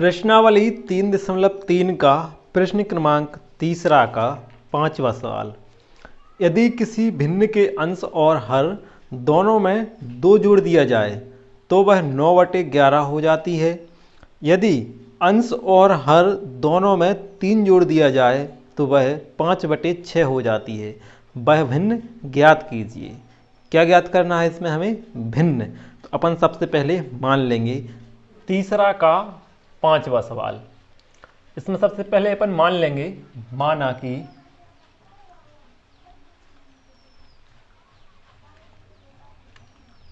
प्रश्नावली 3.3 का प्रश्न क्रमांक तीसरा का 5वां सवाल। यदि किसी भिन्न के अंश और हर दोनों में 2 जोड़ दिया जाए तो वह 9/11 हो जाती है। यदि अंश और हर दोनों में 3 जोड़ दिया जाए तो वह 5/6 हो जाती है। वह भिन्न ज्ञात कीजिए। क्या ज्ञात करना है इसमें हमें? भिन्न। तो अपन सबसे पहले मान लेंगे तीसरा का 5वां सवाल। इसमें सबसे पहले अपन मान लेंगे, माना कि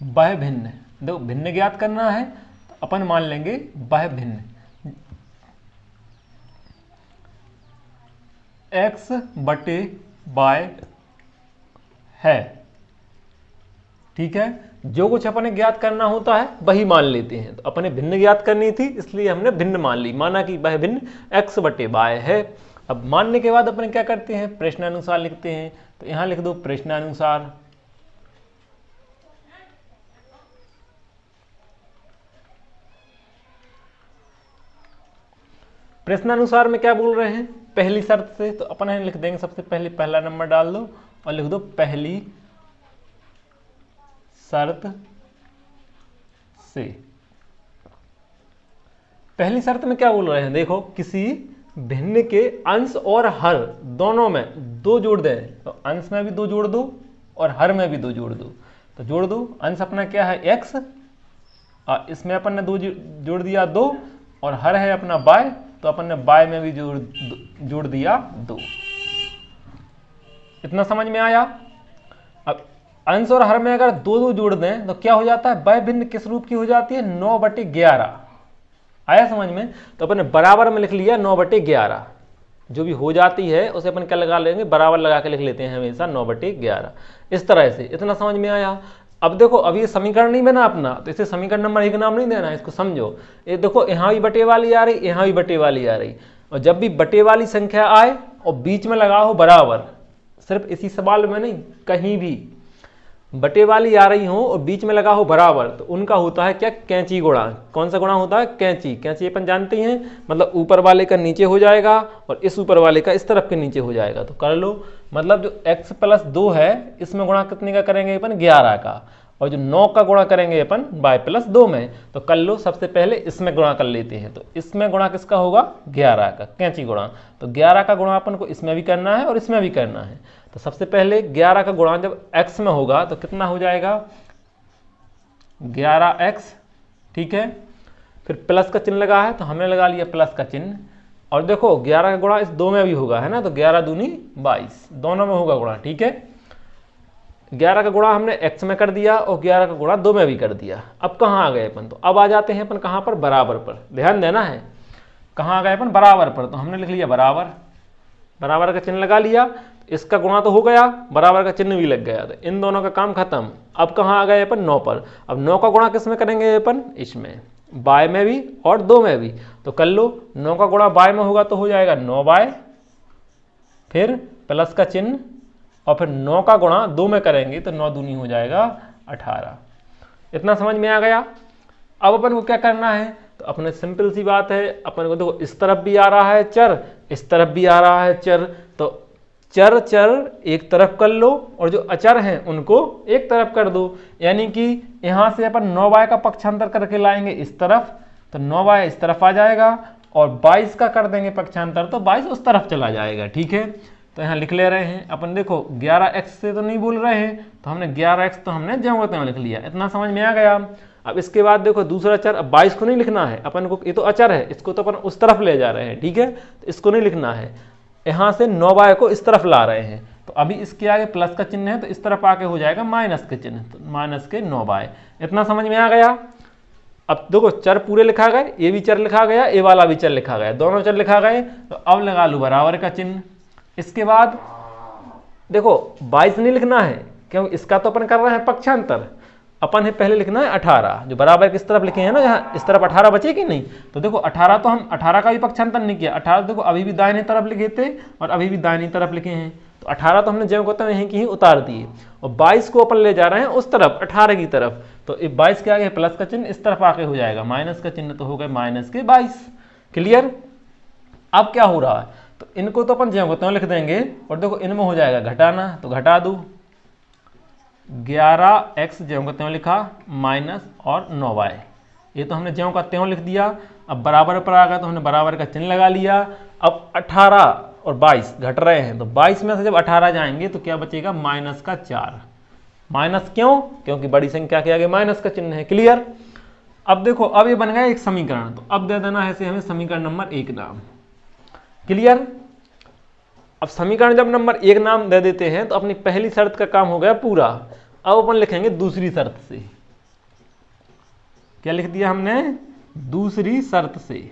वह भिन्न। देखो भिन्न ज्ञात करना है तो अपन मान लेंगे वह भिन्न x/y है। ठीक है, जो कुछ अपने ज्ञात करना होता है वही मान लेते हैं। तो अपने भिन्न ज्ञात करनी थी इसलिए हमने भिन्न मान ली, माना कि वह भिन्न x/y है। अब मानने के बाद अपने क्या करते हैं? प्रश्नानुसार लिखते हैं। तो यहां लिख दो प्रश्नानुसार। प्रश्नानुसार में क्या बोल रहे हैं? पहली शर्त से। तो अपन लिख देंगे सबसे पहले पहला नंबर डाल दो और लिख दो पहली शर्त से। पहली शर्त में क्या बोल रहे हैं? देखो किसी भिन्न के अंश और हर दोनों में 2 जोड़ दें तो अंश में भी 2 जोड़ दो और हर में भी 2 जोड़ दो। तो जोड़ दो। अंश अपना क्या है? x, और इसमें अपन ने 2 जोड़ दिया 2, और हर है अपना y, तो अपन ने y में भी जोड़ दिया 2। इतना समझ में आया? अब अंश और हर में अगर 2 जोड़ दें तो क्या हो जाता है? वह भिन्न किस रूप की हो जाती है? 9/11। आया समझ में? तो अपन ने बराबर में लिख लिया 9/11। जो भी हो जाती है उसे अपन क्या लगा लेंगे? बराबर लगा के लिख लेते हैं हमेशा 9/11। इस तरह से। इतना समझ में आया? अब देखो अभी ये समीकरण नहीं बना अपना, तो इसे समीकरण नंबर 1 नाम नहीं देना है, इसको समझो। ये देखो यहाँ भी बटे वाली आ रही, यहाँ भी बटे वाली आ रही, और जब भी बटे वाली संख्या आए और बीच में लगा हो बराबर, सिर्फ इसी सवाल में नहीं कहीं भी बटे वाली आ रही हो और बीच में लगा हो बराबर, तो उनका होता है क्या? कैंची गुणा। कौन सा गुणा होता है? कैंची। कैंची अपन जानते हैं, मतलब ऊपर वाले का नीचे हो जाएगा और इस ऊपर वाले का इस तरफ के नीचे हो जाएगा। तो कर लो, मतलब जो x+2 है इसमें गुणा कितने का करेंगे अपन? 11 का। और जो 9 का गुणा करेंगे अपन y+2 में। तो कर लो, सबसे पहले इसमें गुणा कर लेते हैं। तो इसमें गुणा किसका होगा? 11 का, कैंची गुणा। तो 11 का गुणा अपन को इसमें भी करना है और इसमें भी करना है। तो सबसे पहले 11 का गुणा जब x में होगा तो कितना हो जाएगा? 11x। ठीक है, फिर प्लस का चिन्ह लगा है तो हमने लगा लिया प्लस का चिन्ह। और देखो 11 का गुणा इस 2 में भी होगा, है ना? तो 11 दूनी 22, दोनों में होगा गुणा। ठीक है, 11 का गुणा हमने x में कर दिया और 11 का गुणा 2 में भी कर दिया। अब कहाँ आ गए अपन? तो अब आ जाते हैं अपन कहाँ पर? बराबर पर। ध्यान देना है, कहाँ आ गए अपन? बराबर पर। तो हमने लिख लिया बराबर, बराबर का चिन्ह लगा लिया। इसका गुणा तो हो गया, बराबर का चिन्ह भी लग गया, तो इन दोनों का काम खत्म। अब कहाँ आ गए अपन? 9 पर। अब 9 का गुणा किस में करेंगे अपन? इसमें, y में भी और 2 में भी। तो कर लो, 9 का गुणा y में होगा तो हो जाएगा 9y, फिर प्लस का चिन्ह, और फिर 9 का गुणा 2 में करेंगे तो 9 दूनी हो जाएगा 18। इतना समझ में आ गया? अब अपन को क्या करना है? तो अपने सिंपल सी बात है, अपन को देखो इस तरफ भी आ रहा है चर, इस तरफ भी आ रहा है चर, तो चर चर एक तरफ कर लो और जो अचर हैं उनको एक तरफ कर दो। यानी कि यहाँ से अपन 9y का पक्षांतर करके लाएंगे इस तरफ, तो 9y इस तरफ आ जाएगा, और 22 का कर देंगे पक्षांतर तो 22 उस तरफ चला जाएगा। ठीक है, तो यहाँ लिख ले रहे हैं अपन। देखो 11x से तो नहीं बोल रहे हैं, तो हमने 11x तो हमने ज्यों में लिख लिया। इतना समझ में आ गया? अब इसके बाद देखो दूसरा चर, अब 22 को नहीं लिखना है अपन को, ये तो अचर है, इसको तो अपन उस तरफ ले जा रहे हैं। ठीक है, तो इसको नहीं लिखना है, यहाँ से 9y को इस तरफ ला रहे हैं। तो अभी इसके आगे प्लस का चिन्ह है तो इस तरफ आके हो जाएगा माइनस के चिन्ह, तो माइनस के 9y। इतना समझ में आ गया? अब देखो चर पूरे लिखा गए, ये भी चर लिखा गया, ये वाला भी चर लिखा गया, दोनों चर लिखा गए। तो अब लगा लो बराबर का चिन्ह। इसके बाद देखो 22 नहीं लिखना है, क्योंकि इसका तो अपन कर रहे हैं पक्षांतर। अपन है पहले लिखना है 18, जो बराबर किस तरफ लिखे हैं ना, यहाँ इस तरफ 18 बचे कि नहीं? तो देखो 18 तो हम 18 का भी पक्षांतर नहीं किया। 18 देखो अभी भी दाहिने तरफ लिखे थे और अभी भी दाहिनी तरफ लिखे हैं, तो 18 तो हमने ज्यों को त्यों यहीं की ही उतार दिए, और 22 को अपन ले जा रहे हैं उस तरफ 18 की तरफ। तो 22 के आगे प्लस का चिन्ह इस तरफ आके हो जाएगा माइनस का चिन्ह, तो हो गए माइनस के 22। क्लियर। अब क्या हो रहा है, तो इनको तो अपन ज्यों को त्यों लिख देंगे, और देखो इनमें हो जाएगा घटाना, तो घटा दो, 11x ज्यों का त्यों लिखा माइनस और 9y, ये तो हमने ज्यों का त्यों लिख दिया। अब बराबर पर आ गया तो हमने बराबर का चिन्ह लगा लिया। अब 18 और 22 घट रहे हैं, तो 22 में से जब 18 जाएंगे तो क्या बचेगा, माइनस का 4। माइनस क्यों, क्योंकि बड़ी संख्या के आगे माइनस का चिन्ह है। क्लियर। अब देखो, अब ये बन गया एक समीकरण, तो अब दे देना है इसे हमें समीकरण नंबर 1 नाम। क्लियर। अब समीकरण जब नंबर 1 नाम दे देते हैं तो अपनी पहली शर्त का काम हो गया पूरा। अब अपन लिखेंगे दूसरी शर्त से। क्या लिख दिया हमने, दूसरी शर्त से।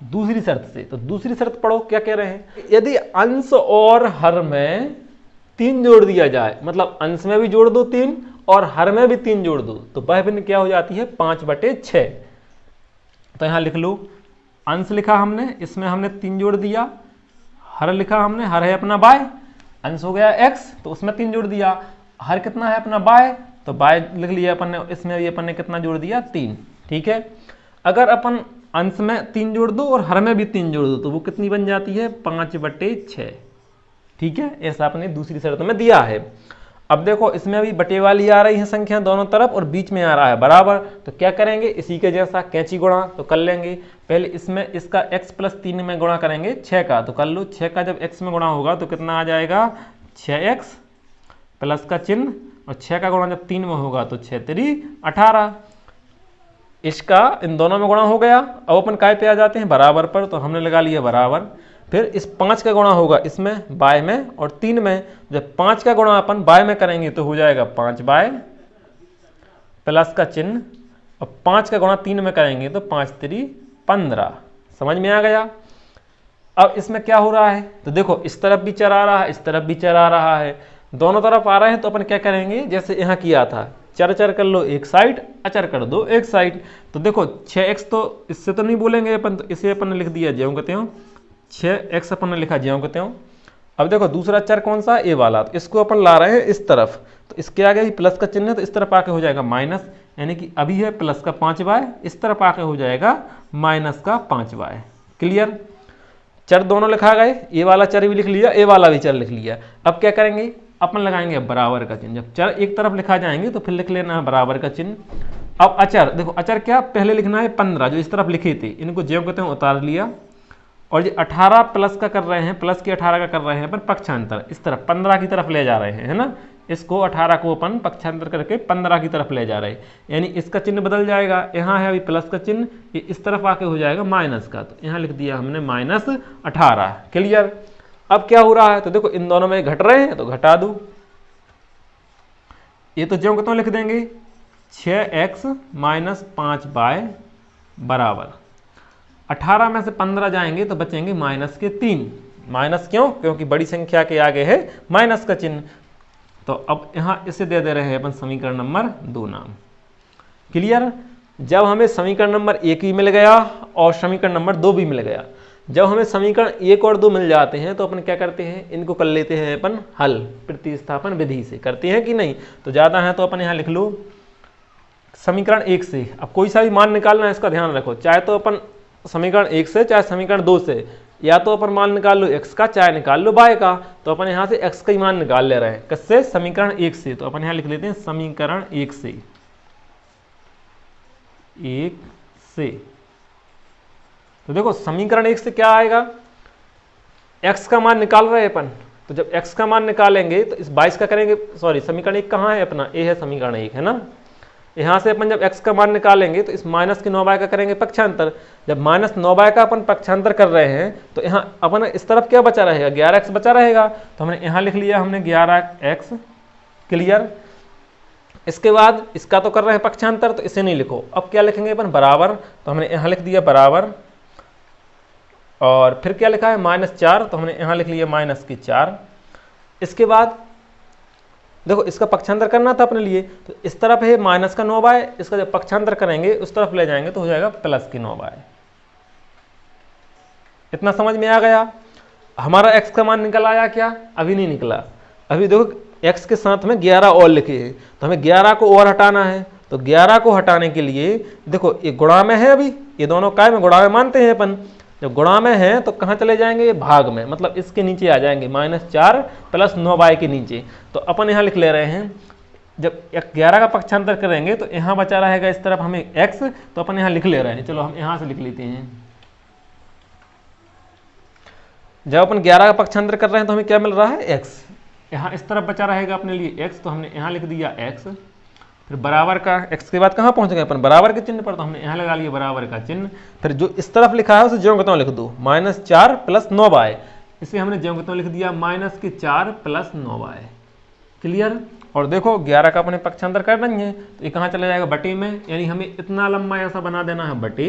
दूसरी शर्त से, तो दूसरी शर्त पढ़ो क्या कह रहे हैं, यदि अंश और हर में 3 जोड़ दिया जाए, मतलब अंश में भी जोड़ दो 3 और हर में भी 3 जोड़ दो, तो वह भिन्न क्या हो जाती है, 5/6। तो यहां लिख लो, अंश लिखा हमने, इसमें हमने 3 जोड़ दिया, हर लिखा हमने, हर है अपना y, अंश हो गया x, तो उसमें 3 जोड़ दिया, हर कितना है अपना y, तो y लिख लिया अपन ने, इसमें भी अपन ने कितना जोड़ दिया, 3। ठीक है। अगर अपन अंश में 3 जोड़ दो और हर में भी 3 जोड़ दो, तो वो कितनी बन जाती है, 5/6। ठीक है, ऐसा आपने दूसरी शर्त में दिया है। अब देखो, इसमें भी बटे वाली आ रही है संख्या दोनों तरफ, और बीच में आ रहा है बराबर, तो क्या करेंगे, इसी के जैसा कैंची गुणा तो कर लेंगे। पहले इसमें इसका x + 3 में गुणा करेंगे 6 का, तो कर लो, 6 का जब x में गुणा होगा तो कितना आ जाएगा, 6x प्लस का चिन्ह, और 6 का गुणा जब 3 में होगा तो 6 3 18। इसका इन दोनों में गुणा हो गया। अब अपन काय पे आ जाते हैं, बराबर पर, तो हमने लगा लिया बराबर। फिर इस 5 का गुणा होगा इसमें y में और 3 में, जब 5 का गुणा अपन y में करेंगे तो हो जाएगा 5y प्लस का चिन्ह, और 5 का गुणा 3 में करेंगे तो 5 3 15। समझ में आ गया। अब इसमें क्या हो रहा है, तो देखो इस तरफ भी चर आ रहा है, इस तरफ भी चर आ रहा है, दोनों तरफ आ रहे हैं, तो अपन क्या करेंगे, जैसे यहाँ किया था, चर चर कर लो एक साइड, अचर कर दो एक साइड। तो देखो 6x तो इससे तो नहीं बोलेंगे अपन, तो इसे अपन ने लिख दिया ज्यों के त्यों, 6x अपन ने लिखा ज्यों के त्यों। अब देखो दूसरा चर कौन सा, ए वाला, तो इसको अपन ला रहे हैं इस तरफ, तो इसके आगे भी प्लस का चिन्ह है, तो इस तरफ आके हो जाएगा माइनस, यानी कि अभी है प्लस का 5y, इस तरफ आके हो जाएगा माइनस का 5y। क्लियर। चर दोनों लिखा गए, ए वाला चर भी लिख लिया, ए वाला भी चर लिख लिया। अब क्या करेंगे, अपन लगाएंगे बराबर का चिन्ह। जब चर एक तरफ लिखा जाएंगे तो फिर लिख लेना है बराबर का चिन्ह। अब अचर, देखो अचर क्या, पहले लिखना है 15, जो इस तरफ लिखे थे, इनको ज्यों कहते हैं उतार लिया, और ये 18 प्लस का कर रहे हैं, प्लस के 18 का कर रहे हैं अपन पक्षांतर, इस तरफ 15 की तरफ ले जा रहे हैं, है ना। इसको 18 को अपन पक्षांतर करके 15 की तरफ ले जा रहे हैं, यानी इसका चिन्ह बदल जाएगा। यहाँ है अभी प्लस का चिन्ह, ये इस तरफ आके हो जाएगा माइनस का, तो यहाँ लिख दिया हमने -18। क्लियर। अब क्या हो रहा है, तो देखो इन दोनों में घट रहे हैं तो घटा दो, ये तो ज्यों को लिख देंगे 6x - 5y बराबर 18 में से 15 जाएंगे तो बचेंगे -3। माइनस क्यों, क्योंकि बड़ी संख्या के आगे है माइनस का चिन्ह। तो अब यहाँ इसे दे दे रहे हैं अपन समीकरण नंबर 2 नाम। क्लियर। जब हमें समीकरण नंबर 1 भी मिल गया और समीकरण नंबर 2 भी मिल गया, जब हमें समीकरण 1 और 2 मिल जाते हैं तो अपन क्या करते हैं, इनको कर लेते हैं अपन हल, प्रतिस्थापन विधि से करते हैं कि नहीं। तो ज़्यादा है तो अपन यहाँ लिख लो समीकरण 1 से। अब कोई सा भी मान निकालना है इसका ध्यान रखो, चाहे तो अपन समीकरण 1 से चाहे समीकरण 2 से, या तो अपन मान निकाल लो x का, चाहे निकाल लो y का। तो अपन यहाँ से x का ही मान निकाल ले रहे हैं, किससे, समीकरण 1 से। तो अपन यहाँ लिख लेते हैं समीकरण 1 से, 1 से। तो देखो समीकरण 1 से क्या आएगा, x का मान निकाल रहे हैं अपन, तो जब x का मान निकालेंगे तो इस 22 का करेंगे, सॉरी समीकरण 1 कहाँ है अपना, a है समीकरण 1, है ना। यहाँ से अपन जब x का मान निकालेंगे तो इस माइनस के 9y का करेंगे पक्षांतर। जब -9y का अपन पक्षांतर कर रहे हैं तो यहाँ अपन इस तरफ क्या बचा रहेगा, 11x बचा रहेगा, तो हमने यहाँ लिख लिया हमने 11x। क्लियर। इसके बाद इसका तो कर रहे हैं पक्षांतर, तो इसे नहीं लिखो। अब क्या लिखेंगे अपन, बराबर, तो हमने यहाँ लिख दिया बराबर, और फिर क्या लिखा है -4, तो हमने यहाँ लिख लिया -4। इसके बाद देखो इसका पक्षांतर करना था अपने लिए, तो इस तरफ है -9y, इसका जब पक्षांतर करेंगे उस तरफ ले जाएंगे तो हो जाएगा +9y। इतना समझ में आ गया। हमारा x का मान निकल आया क्या, अभी नहीं निकला। अभी देखो x के साथ में 11 और लिखे हैं, तो हमें 11 को और हटाना है, तो 11 को हटाने के लिए देखो ये गुणा में है, अभी ये दोनों काय में गुणा में मानते हैं अपन, जब गुणा में है तो कहाँ चले जाएंगे, ये भाग में, मतलब इसके नीचे आ जाएंगे, -4 + 9y के नीचे। तो अपन यहाँ लिख ले रहे हैं, जब 11 का पक्षांतर करेंगे तो यहाँ बचा रहेगा इस तरफ हमें x, तो अपन यहाँ लिख ले रहे हैं, चलो हम यहाँ से लिख लेते हैं। जब अपन 11 का पक्षांतर कर रहे हैं तो हमें क्या मिल रहा है, x, यहाँ इस तरफ बचा रहेगा अपने लिए x, तो हमने यहाँ लिख दिया x। फिर बराबर का, x के बाद कहाँ पहुँच गए अपन, बराबर के चिन्ह पर, तो हमने यहाँ लगा लिया बराबर का चिन्ह। फिर जो इस तरफ लिखा है उसे ज्यों के त्यों लिख दो, -4 + 9y, इसे हमने ज्यों के त्यों लिख दिया -4 + 9y। क्लियर। और देखो 11 का अपने पक्षांतर कर देंगे तो ये कहाँ चला जाएगा, बटे में, यानी हमें इतना लंबा ऐसा बना देना है बटे,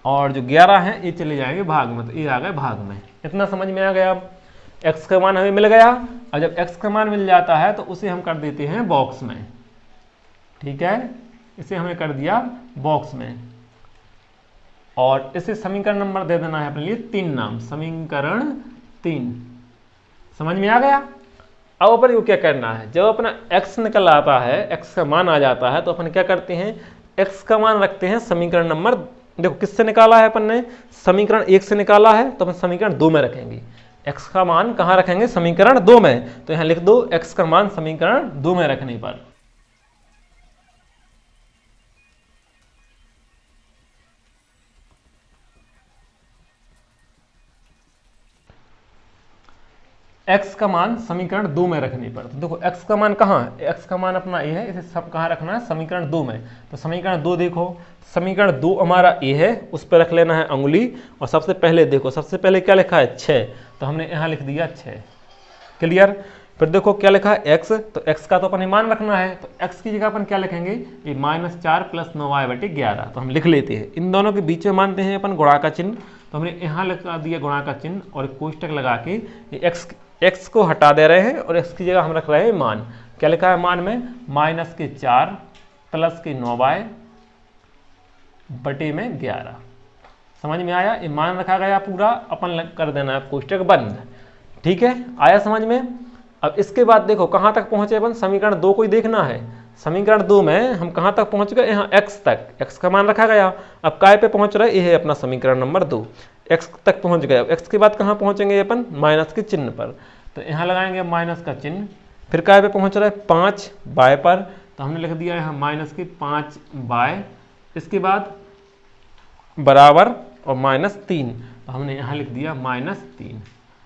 और जो 11 है ये चले जाएंगे भाग में, तो ये आ गए भाग में। इतना समझ में आ गया। अब x का मान हमें मिल गया, और जब x का मान मिल जाता है तो उसे हम कर देते हैं बॉक्स में, ठीक है, इसे हमने कर दिया बॉक्स में, और इसे समीकरण नंबर दे देना है अपने लिए 3 नाम, समीकरण 3। समझ में आ गया। अब अपन को क्या करना है, जब अपना x निकल आता है, x का मान आ जाता है, तो अपन क्या करते हैं, x का मान रखते हैं समीकरण नंबर, देखो किससे निकाला है अपन ने, समीकरण 1 से निकाला है, तो अपन समीकरण 2 में रखेंगे। x का मान कहाँ रखेंगे, समीकरण 2 में, तो यहाँ लिख दो x का मान समीकरण 2 में रखने पर। x का मान समीकरण 2 में रखने पर, तो देखो x का मान कहाँ है, x का मान अपना a है, इसे सब कहाँ रखना है, समीकरण 2 में। तो समीकरण 2 देखो, समीकरण 2 हमारा a है, उस पर रख लेना है अंगुली, और सबसे पहले देखो, सबसे पहले क्या लिखा है 6, तो हमने यहाँ लिख दिया 6। क्लियर। फिर देखो क्या लिखा है x, तो x का तो अपन मान रखना है, तो x की जगह अपन क्या लिखेंगे, ये -4 + 9y बटे 11, तो हम लिख लेते हैं। इन दोनों के बीच में मानते हैं अपन गुणा का चिन्ह, तो हमने यहाँ लगा दिया गुणा का चिन्ह, और एक कोष्टक लगा के ये x को हटा दे रहे हैं, और x की जगह हम रख रहे हैं मान। क्या लिखा है मान में, -4 + 9y बटे में 11। समझ में आया, ये मान रखा गया पूरा, अपन कर देना है कोष्टक बंद। ठीक है, आया समझ में। अब इसके बाद देखो कहाँ तक पहुंचे अपन, समीकरण 2 को ही देखना है। समीकरण 2 में हम कहाँ तक पहुंच गए, यहाँ x तक, x का मान रखा गया। अब काय पे पहुंच रहे, ये है अपना समीकरण नंबर 2, x तक पहुंच गए। अब x के बाद कहाँ पहुंचेंगे अपन, माइनस के चिन्ह पर, तो यहाँ लगाएंगे माइनस का चिन्ह। फिर काय पे पहुंच रहे, 5y पर, तो हमने लिख दिया यहाँ -5y। इसके बाद बराबर और -3, तो हमने यहाँ लिख दिया -3।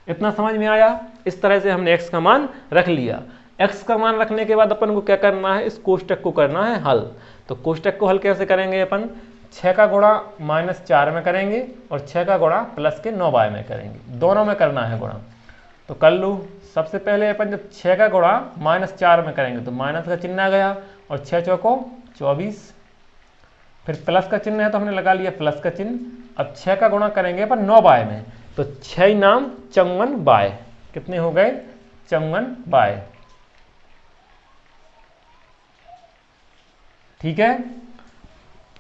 इतना समझ में आया। इस तरह से हमने x का मान रख लिया। x का मान रखने के बाद अपन को क्या करना है, इस कोष्टक को करना है हल। तो कोष्टक को हल कैसे करेंगे अपन, 6 का गुणा -4 में करेंगे, और 6 का गुणा +9y में करेंगे, दोनों में करना है गुणा। तो कर लो। सबसे पहले अपन जब 6 का गुणा -4 में करेंगे तो माइनस का चिन्ह आ गया, और 6 चौको 24, फिर प्लस का चिन्ह है तो हमने लगा लिया प्लस का चिन्ह। अब 6 का गुणा करेंगे अपन 9y में, तो 6 नाम 54y, कितने हो गए, 54y। ठीक है,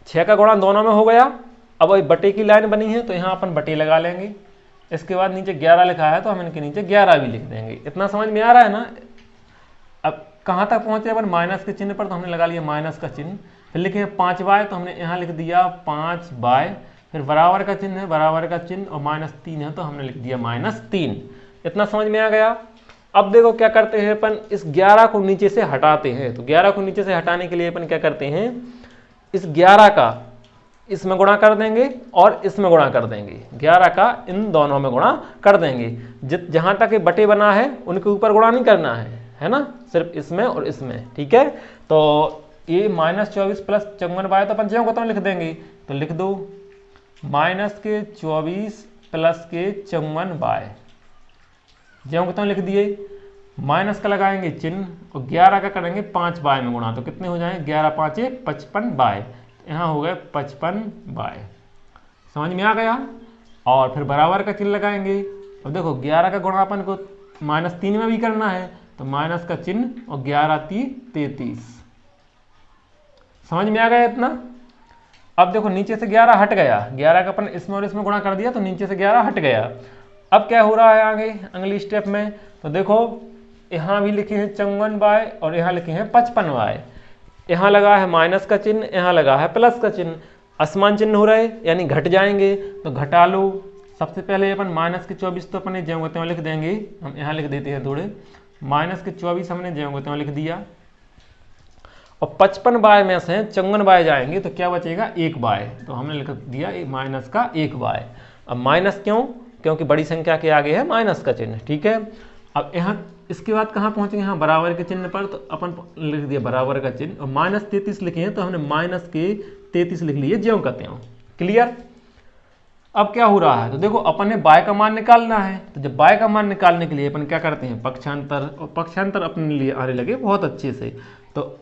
6 का गुणा दोनों में हो गया। अब वही बटे की लाइन बनी है तो यहाँ अपन बटे लगा लेंगे। इसके बाद नीचे 11 लिखा है तो हम इनके नीचे 11 भी लिख देंगे। इतना समझ में आ रहा है ना। अब कहाँ तक पहुँचे अपन, माइनस के चिन्ह पर, तो हमने लगा लिया माइनस का चिन्ह। फिर लिखे 5y, तो हमने यहाँ लिख दिया 5y। फिर बराबर का चिन्ह है, बराबर का चिन्ह, और -3 है तो हमने लिख दिया -3। इतना समझ में आ गया। अब देखो क्या करते हैं अपन, इस 11 को नीचे से हटाते हैं। तो 11 को नीचे से हटाने के लिए अपन क्या करते हैं, इस 11 का इसमें गुणा कर देंगे और इसमें गुणा कर देंगे। 11 का इन दोनों में गुणा कर देंगे। जहां तक ये बटे बना है उनके ऊपर गुणा नहीं करना है ना, सिर्फ इसमें और इसमें। ठीक है, तो ये -24 + 54y तो अपन ज्यों को त्यों लिख देंगे। तो लिख दो -24 + 54y, ज्यों को त्यों लिख दिए। माइनस का लगाएंगे चिन्ह, और 11 का करेंगे 5y में गुणा, तो कितने हो जाएंगे, 11 × 5 = 55y। यहाँ हो गए 55y। समझ में आ गया। और फिर बराबर का चिन्ह लगाएंगे। अब देखो 11 का गुणा अपन को -3 में भी करना है, तो माइनस का चिन्ह और 11 × 3 = 33। समझ में आ गया इतना। अब देखो नीचे से 11 हट गया, 11 का अपन इसमें और इसमें गुणा कर दिया तो नीचे से 11 हट गया। अब क्या हो रहा है आगे अगली स्टेप में, तो देखो यहाँ भी लिखे हैं 54y और यहाँ लिखे हैं 55y। यहाँ लगा है माइनस का चिन्ह, यहाँ लगा है प्लस का चिन्ह, असमान चिन्ह हो रहे यानी घट जाएंगे, तो घटा लो। सबसे पहले अपन माइनस के 24 तो अपने ज्यों त्यों लिख देंगे, हम यहाँ लिख देते हैं थोड़े, माइनस के 24 हमने ज्यों त्यों लिख दिया, और 55 बाय में से 54 बाय जाएंगे तो क्या बचेगा 1 बाय, तो हमने लिख दिया माइनस का 1 बाय। अब माइनस क्यों, क्योंकि बड़ी संख्या के आगे है माइनस का चिन्ह, ठीक है। अब यहाँ इसके बाद कहाँ पहुँचेंगे, यहाँ बराबर के चिन्ह पर, तो अपन लिख दिया बराबर का चिन्ह, और माइनस 33 लिखे हैं तो हमने माइनस के 33 लिख लिए ज्यों का त्यों। क्लियर। अब क्या हो रहा है, तो देखो अपन ने बाय का मान निकालना है, तो जब बाय का मान निकालने के लिए अपन क्या करते हैं पक्षांतर, और पक्षांतर अपने लिए आने लगे बहुत अच्छे से। तो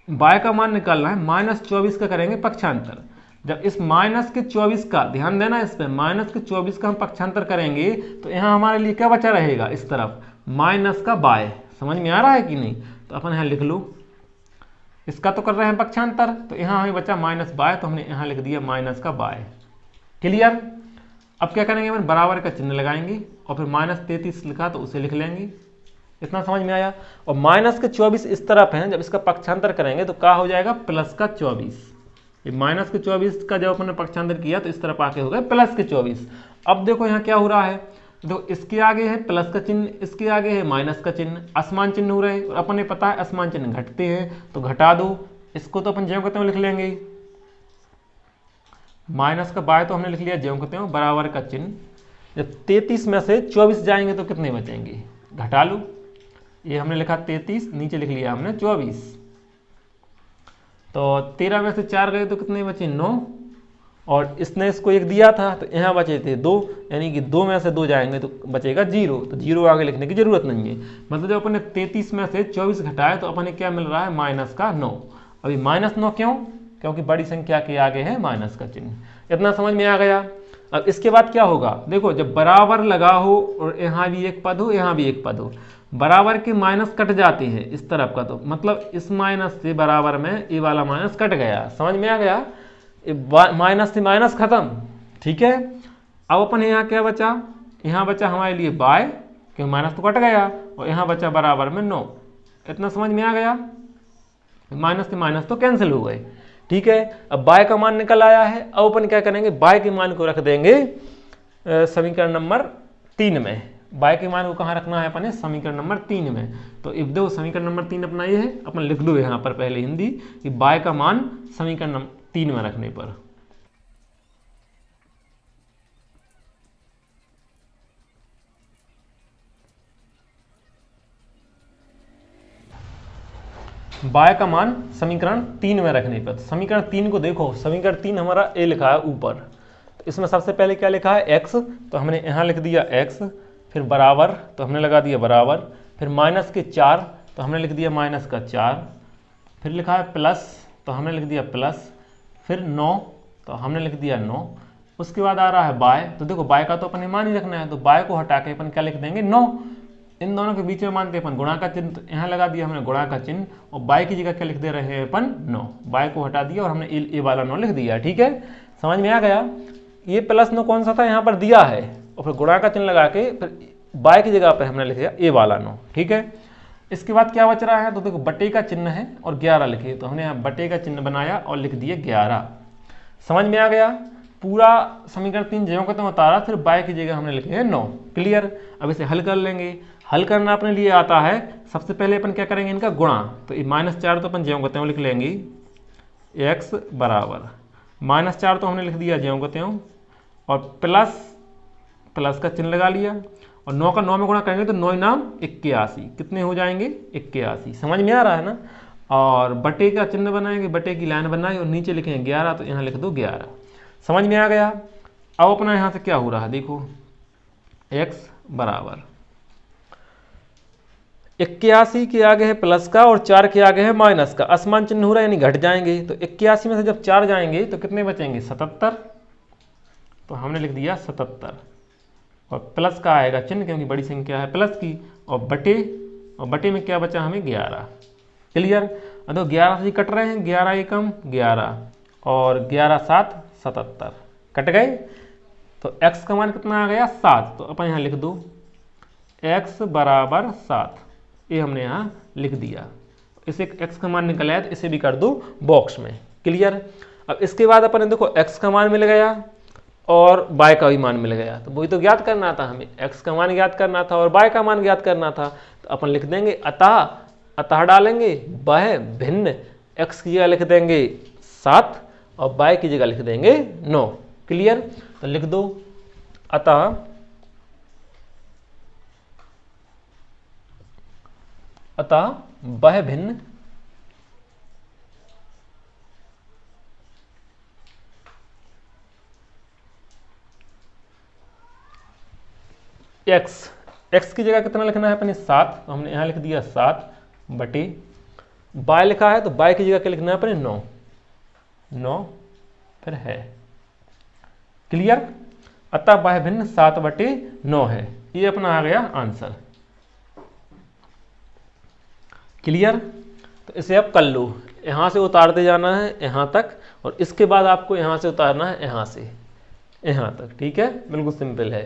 बाय का मान निकालना है, -24 का करेंगे पक्षांतर। जब इस -24 का, ध्यान देना इस पे, -24 का हम पक्षांतर करेंगे तो यहाँ हमारे लिए क्या बचा रहेगा, इस तरफ माइनस का बाय। समझ में आ रहा है कि नहीं, तो अपन यहाँ लिख लो, इसका तो कर रहे हैं पक्षांतर, तो यहाँ हमें बचा माइनस बाय, तो हमने यहाँ लिख दिया माइनस का बाय। क्लियर। अब क्या करेंगे, अपन बराबर का चिन्ह लगाएंगे, और फिर -33 लिखा तो उसे लिख लेंगे। इतना समझ में आया। और माइनस के 24 इस तरफ है, जब इसका पक्षांतर करेंगे तो क्या हो जाएगा, प्लस का 24। ये माइनस के 24 का जब अपने पक्षांतर किया तो इस तरफ आके हो गया प्लस के 24। अब देखो यहाँ क्या हो रहा है, देखो इसके आगे है प्लस का चिन्ह, इसके आगे है माइनस का चिन्ह, असमान चिन्ह हो रहे हैं, और अपने पता है असमान चिन्ह घटते हैं, तो घटा दो। इसको तो अपन ज्यों का त्यों लिख लेंगे, माइनस का बाय तो हमने लिख लिया ज्यों का त्यों, बराबर का चिन्ह। जब 33 में से 24 जाएंगे तो कितने बचेंगे, घटा लो। ये हमने लिखा 33, नीचे लिख लिया हमने 24, तो 13 में से 4 गए तो कितने बचे 9, और इसने इसको 1 दिया था तो यहाँ बचे थे 2, यानी कि 2 में से 2 जाएंगे तो बचेगा 0, तो 0 आगे लिखने की जरूरत नहीं है। मतलब जब अपने 33 में से 24 घटाए तो अपने क्या मिल रहा है, माइनस का 9। अभी -9 क्यों, क्योंकि बड़ी संख्या के आगे है माइनस का चिन्ह। इतना समझ में आ गया। अब इसके बाद क्या होगा, देखो जब बराबर लगा हो और यहाँ भी एक पद हो यहाँ भी एक पद हो, बराबर के माइनस कट जाते हैं इस तरफ का, तो मतलब इस माइनस से बराबर में ये वाला माइनस कट गया। समझ में आ गया, माइनस से माइनस खत्म, ठीक है। अब अपन यहाँ क्या बचा, यहाँ बचा हमारे लिए बाय, क्योंकि माइनस तो कट गया, और यहाँ बचा बराबर में 9। इतना समझ में आ गया, माइनस से माइनस तो कैंसिल हो गए, ठीक है। अब बाय का मान निकल आया है, अब अपन क्या करेंगे, बाय के मान को रख देंगे समीकरण नंबर 3 में। बाय के मान को कहाँ रखना है अपने, समीकरण नंबर 3 में। तो इफ दो समीकरण नंबर 3 अपना ये है, अपन लिख लो यहाँ पर पहले हिंदी कि बाय का मान समीकरण नंबर 3 में रखने पर। बाय का मान समीकरण 3 में रखने पर, समीकरण 3 को देखो, समीकरण 3 हमारा ए लिखा है ऊपर, तो इसमें सबसे पहले क्या लिखा है x, तो हमने यहाँ लिख दिया x, फिर बराबर तो हमने लगा दिया बराबर, फिर माइनस के 4 तो हमने लिख दिया माइनस का 4, फिर लिखा है प्लस तो हमने लिख दिया प्लस, फिर 9 तो हमने लिख दिया 9। उसके बाद आ रहा है बाय, तो देखो बाय का तो अपन मान ही रखना है, तो बाय को हटा के अपन क्या लिख देंगे 9। इन दोनों के बीच में मानते हैं अपन गुणा का चिन्ह, तो यहाँ लगा दिया हमने गुणा का चिन्ह, और बाय की जगह क्या लिख दे रहे हैं अपन 9। बाय को हटा दिया और हमने ए वाला 9 लिख दिया, ठीक है। समझ में आ गया। ये प्लस 9 कौन सा था, यहाँ पर दिया है, और फिर गुणा का चिन्ह लगा के फिर बाय की जगह पर हमने लिख दिया ए वाला 9, ठीक है। इसके बाद क्या बच रहा है, तो देखो बटे का चिन्ह है और 11 लिखे, तो हमने यहाँ बटे का चिन्ह बनाया और लिख दिए 11। समझ में आ गया। पूरा समीकरण 3 ज्यों का त्यों उतारा, फिर बाय की जगह हमने लिखे 9। क्लियर। अब इसे हल कर लेंगे। हल करना अपने लिए आता है, सबसे पहले अपन क्या करेंगे, इनका गुणा, तो -4 तो अपन ज्यों का त्यों लिख लेंगे, x बराबर -4 तो हमने लिख दिया ज्यों का त्यों, और प्लस का चिन्ह लगा लिया, और 9 का 9 में गुणा करेंगे तो 9 नाम 81, कितने हो जाएंगे 81। समझ में आ रहा है ना। और बटे का चिन्ह बनाएंगे, बटे की लाइन बनाए और नीचे लिखेंगे 11, तो यहाँ लिख दो 11। समझ में आ गया। अब अपना यहाँ से क्या हो रहा है, देखो x बराबर 81 के आगे है प्लस का और 4 के आगे है माइनस का, असमान चिन्ह हो रहा है यानी घट जाएंगे, तो 81 में से जब 4 जाएंगे तो कितने बचेंगे 77, तो हमने लिख दिया 77, और प्लस का आएगा चिन्ह क्योंकि बड़ी संख्या है प्लस की, और बटे में क्या बचा हमें 11। क्लियर। तो 11 से कट रहे हैं, 11 एकम 11 और 11 7 77 कट गए, तो x का मान कितना आ गया 7, तो अपन यहाँ लिख दो x बराबर 7, ये हमने यहाँ लिख दिया। इसे x का मान निकल आया तो इसे भी कर दो बॉक्स में। क्लियर। अब इसके बाद अपन देखो x का मान मिल गया और y का भी मान मिल गया, तो वही तो ज्ञात करना था हमें, x का मान ज्ञात करना था और y का मान ज्ञात करना था। तो अपन लिख देंगे अतः, अतः डालेंगे, वह भिन्न x की जगह लिख देंगे 7 और y की जगह लिख देंगे 9। क्लियर। तो लिख दो अतः वह भिन्न x की जगह कितना लिखना है अपने 7, तो हमने यहाँ लिख दिया 7 बटे, y लिखा है तो y की जगह क्या लिखना है अपने 9 फिर है। क्लियर। अतः वह भिन्न 7 बटे 9 है, ये अपना आ गया आंसर। क्लियर। तो इसे अब कर लो, यहाँ से उतारते जाना है यहाँ तक और इसके बाद आपको यहाँ से उतारना है यहाँ से यहाँ तक। ठीक है, बिल्कुल सिंपल है।